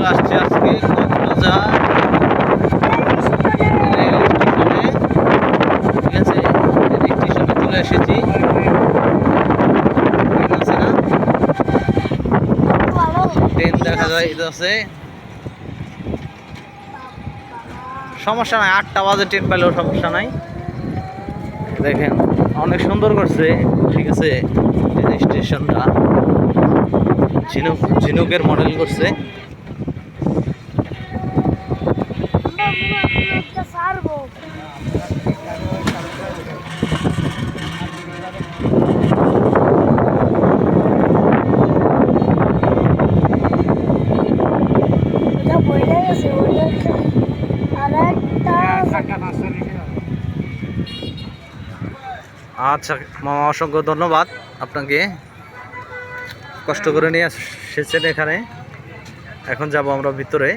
চলে আসছে আজকে কক্সবাজার রেল স্টেশনে। ঠিক আছে, রেল স্টেশনে চলে এসেছি। আছে না, ট্রেন দেখা যায় আছে, সমস্যা নাই, 8টা বাজে ট্রেন পেলেও সমস্যা নাই। দেখেন অনেক সুন্দর করছে। ঠিক আছে, এই স্টেশনটা ঝিনুকের মডেল করছে। আচ্ছা মামা, অসংখ্য ধন্যবাদ আপনাকে, কষ্ট করে নিয়ে এসেছেন এখানে। এখন যাব আমরা ভিতরে।